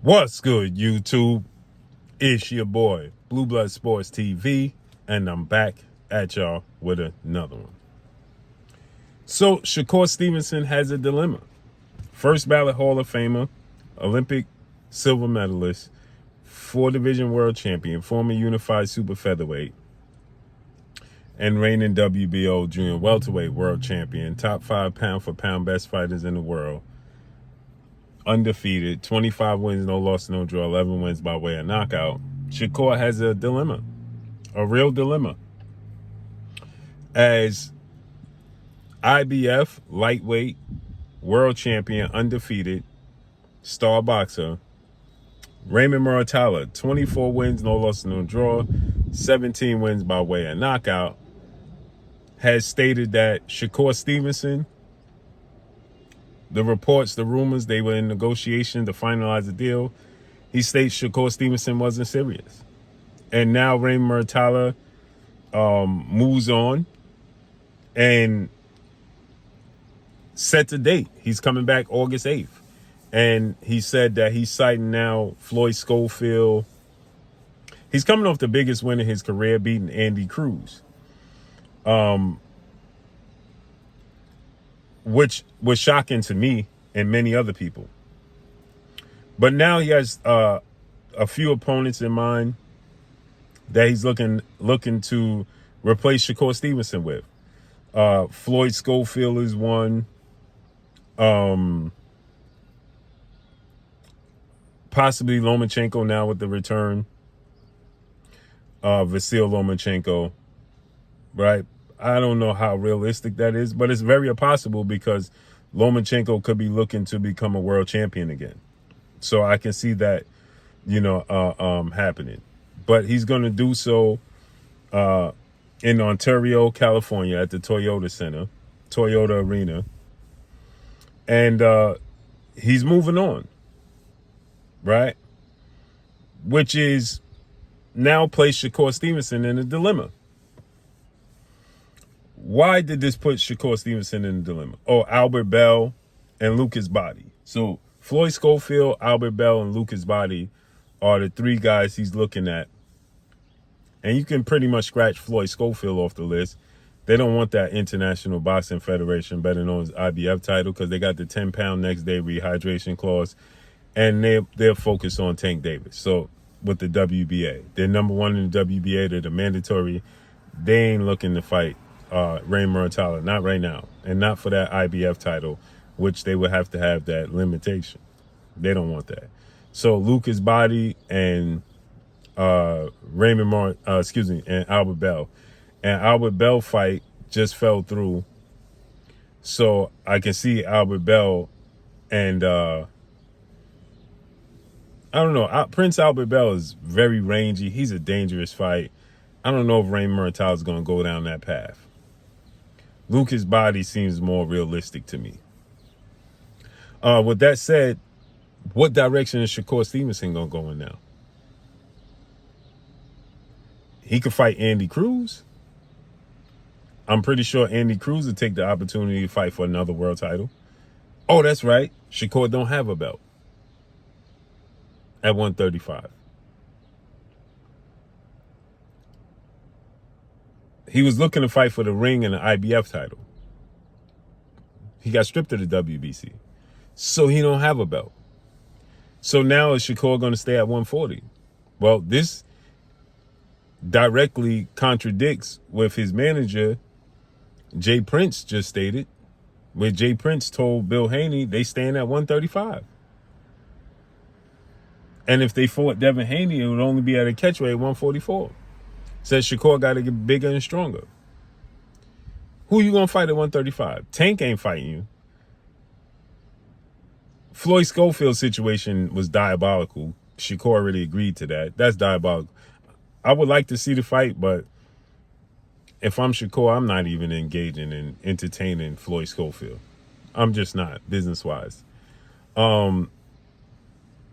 What's good, YouTube? It's your boy, Blue Blood Sports TV, and I'm back at y'all with another one. So, Shakur Stevenson has a dilemma. First ballot Hall of Famer, Olympic silver medalist, 4-division world champion, former unified super featherweight, and reigning WBO junior welterweight world champion, top 5 pound-for-pound best fighters in the world, undefeated, 25 wins, no loss, no draw, 11 wins by way of knockout. Shakur has a dilemma, a real dilemma. As IBF lightweight world champion, undefeated, star boxer, Raymond Muratalla, 24 wins, no loss, no draw, 17 wins by way of knockout, has stated that Shakur Stevenson, the reports, the rumors, they were in negotiation to finalize the deal. He states Shakur Stevenson wasn't serious. And now Raymond Muratalla moves on and sets a date. He's coming back August 8th. And he said that he's citing now Floyd Schofield. He's coming off the biggest win in his career, beating Andy Cruz. Which was shocking to me and many other people. But now he has a few opponents in mind that he's looking to replace Shakur Stevenson with. Floyd Schofield is one. Possibly Lomachenko now with the return of Vasyl Lomachenko, right? I don't know how realistic that is, but it's very possible because Lomachenko could be looking to become a world champion again. So I can see that, happening. But he's going to do so in Ontario, California at the Toyota Arena. And he's moving on, right? Which is now place Shakur Stevenson in a dilemma. Why did this put Shakur Stevenson in a dilemma? Oh, Albert Bell and Lucas Body. So Floyd Schofield, Albert Bell, and Lucas Body are the 3 guys he's looking at. And you can pretty much scratch Floyd Schofield off the list. They don't want that International Boxing Federation, better known as IBF title, because they got the 10-pound next day rehydration clause. And they're focused on Tank Davis. So with the WBA, they're number 1 in the WBA. They're the mandatory. They ain't looking to fight Raymond Muratalla, not right now, and not for that IBF title, which they would have to have that limitation. They don't want that. So Lucas Body and and Albert Bell. And Albert Bell fight just fell through. So I can see Albert Bell and I don't know. Prince Albert Bell is very rangy. He's a dangerous fight. I don't know if Raymond Muratalla is going to go down that path. Lucas Body seems more realistic to me. With that said, what direction is Shakur Stevenson going to go in now? He could fight Andy Cruz. I'm pretty sure Andy Cruz would take the opportunity to fight for another world title. Oh, that's right. Shakur don't have a belt at 135. He was looking to fight for the ring and the IBF title. He got stripped of the WBC. So he don't have a belt. So now is Shakur going to stay at 140? Well, this directly contradicts with his manager, Jay Prince, just stated, where Jay Prince told Bill Haney they stand at 135. And if they fought Devin Haney, it would only be at a catchweight at 144. Says Shakur got to get bigger and stronger. Who you going to fight at 135? Tank ain't fighting you. Floyd Schofield's situation was diabolical. Shakur already agreed to that. That's diabolical. I would like to see the fight, but if I'm Shakur, I'm not even engaging in entertaining Floyd Schofield. I'm just not, business-wise. That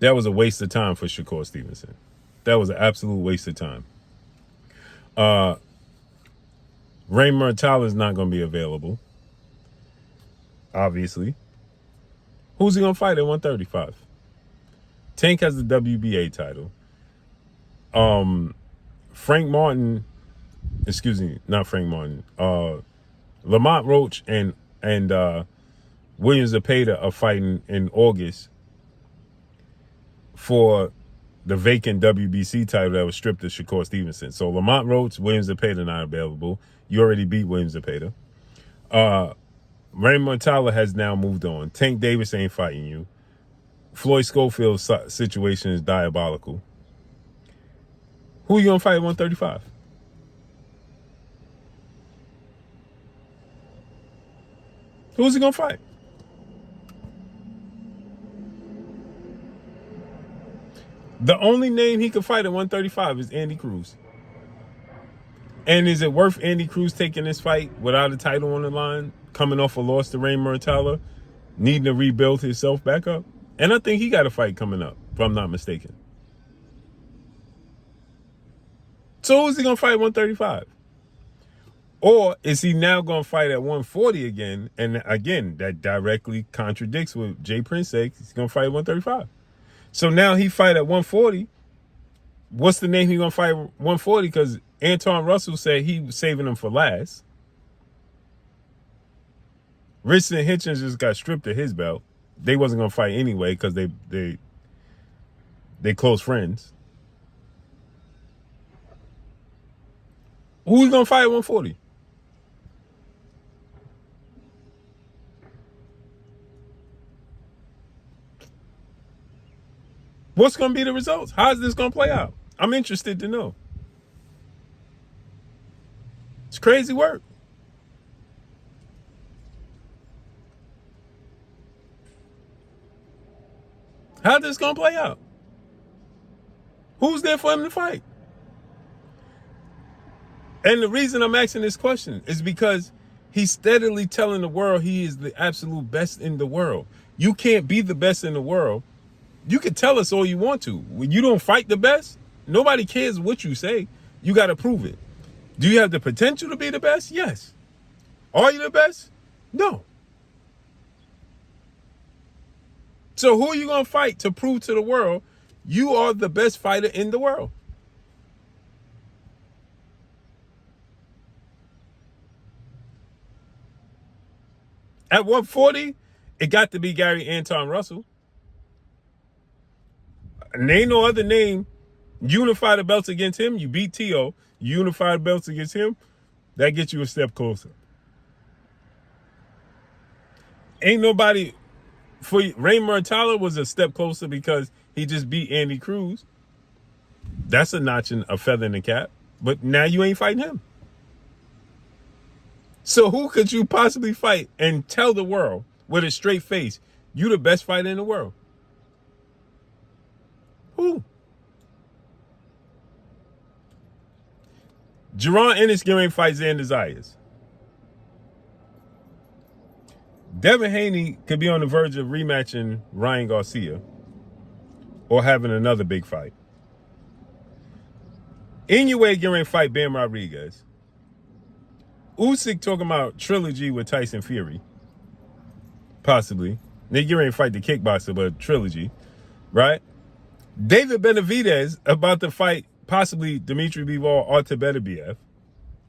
was a waste of time for Shakur Stevenson. That was an absolute waste of time. Raymond Muratalla is not going to be available, obviously. Who's he going to fight at 135? Tank has the WBA title. Frank Martin, excuse me, not Frank Martin. Lamont Roach and Williams Zepeda are fighting in August for the vacant WBC title that was stripped of Shakur Stevenson. So Lamont Roach, Williams Zepeda not available. You already beat Williams Zepeda. Raymond Muratalla has now moved on. Tank Davis ain't fighting you. Floyd Schofield's situation is diabolical. Who are you gonna fight at 135? Who's he gonna fight? The only name he could fight at 135 is Andy Cruz. And is it worth Andy Cruz taking this fight without a title on the line, coming off a loss to Raymond Muratalla, needing to rebuild himself back up? And I think he got a fight coming up, if I'm not mistaken. So who's he going to fight at 135? Or is he now going to fight at 140 again? And again, that directly contradicts what Jay Prince said. He's going to fight at 135. So now he fight at 140. What's the name he's going to fight at 140? Because Anton Russell said he was saving him for last. Richardson Hitchens just got stripped of his belt. They wasn't going to fight anyway because they close friends. Who's going to fight at 140? What's going to be the results? How's this going to play out? I'm interested to know. It's crazy work. How's this going to play out? Who's there for him to fight? And the reason I'm asking this question is because he's steadily telling the world he is the absolute best in the world. You can't be the best in the world. You can tell us all you want to. When you don't fight the best, nobody cares what you say. You got to prove it. Do you have the potential to be the best? Yes. Are you the best? No. So who are you going to fight to prove to the world you are the best fighter in the world? At 140, it got to be Gary Anton Russell. And ain't no other name. Unify the belts against him. You beat T.O. Unify the belts against him. That gets you a step closer. Ain't nobody. For Raymond Muratalla was a step closer because he just beat Andy Cruz. That's a notch and a feather in the cap. But now you ain't fighting him. So who could you possibly fight and tell the world with a straight face, you the best fighter in the world? Who? Jerron Ennis getting ready to fight Xander Zayas. Devin Haney could be on the verge of rematching Ryan Garcia or having another big fight. Inoue getting ready to fight Bam Rodriguez. Usyk talking about trilogy with Tyson Fury. Possibly. They get ready to fight the kickboxer, but trilogy. Right? David Benavidez about to fight possibly Dmitry Bivol or Beterbiev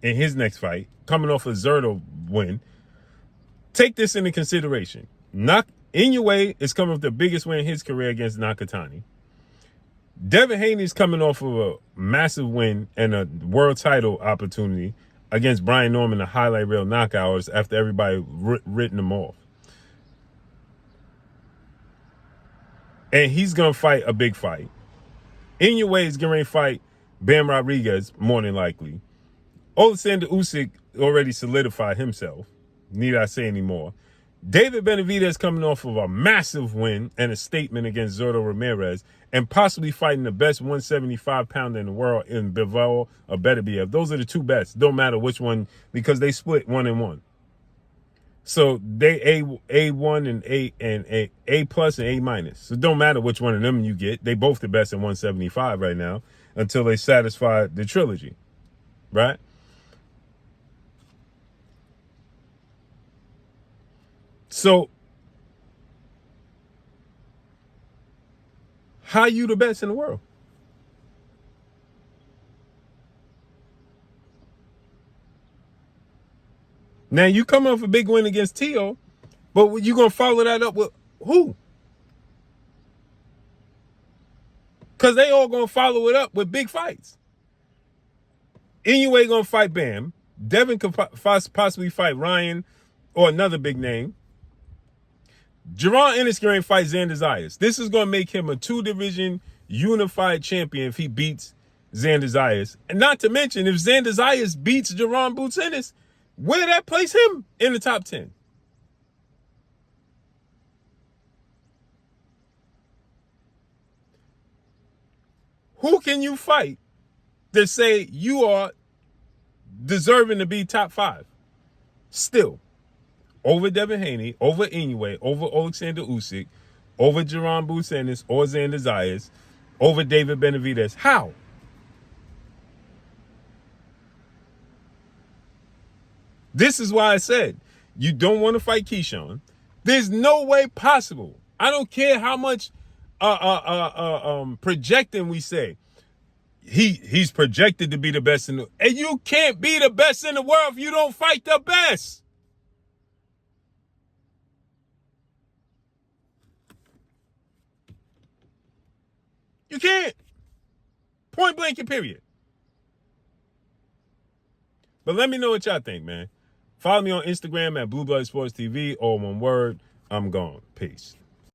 in his next fight, coming off a Zerto win. Take this into consideration. Inoue is coming off the biggest win in his career against Nakatani. Devin Haney is coming off of a massive win and a world title opportunity against Brian Norman, the highlight reel knockouts after everybody written him off. And he's going to fight a big fight. Inoue is going to fight Bam Rodriguez, more than likely. Alexander Usyk already solidified himself. Need I say any more? David Benavidez coming off of a massive win and a statement against Zurdo Ramirez and possibly fighting the best 175-pounder in the world in Bivol or Beterbiev. Those are the two best. Don't matter which one because they split 1-1. So they A1 and A plus and A minus. So it don't matter which one of them you get. They both the best in 175 right now until they satisfy the trilogy. Right? So How you the best in the world? Now you come off a big win against Tio, but you gonna follow that up with who? Because they all gonna follow it up with big fights. Inoue gonna fight Bam. Devin could possibly fight Ryan or another big name. Jerron Ennis going to fight Xander Zayas. This is going to make him a 2-division unified champion if he beats Xander Zayas. And not to mention, if Xander Zayas beats Jerron Boots Ennis, where that place him in the top 10? Who can you fight that say you are deserving to be top 5? Still. Over Devin Haney, over Inoue, over Alexander Usyk, over Jerron Boots Ennis or Xander Zayas, over David Benavidez. How? This is why I said you don't want to fight Keyshawn. There's no way possible. I don't care how much projecting we say. He's projected to be the best in the, and you can't be the best in the world if you don't fight the best. You can't. Point blank and period. But let me know what y'all think, man. Follow me on Instagram at Blue Blood Sports TV, all one word. I'm gone. Peace.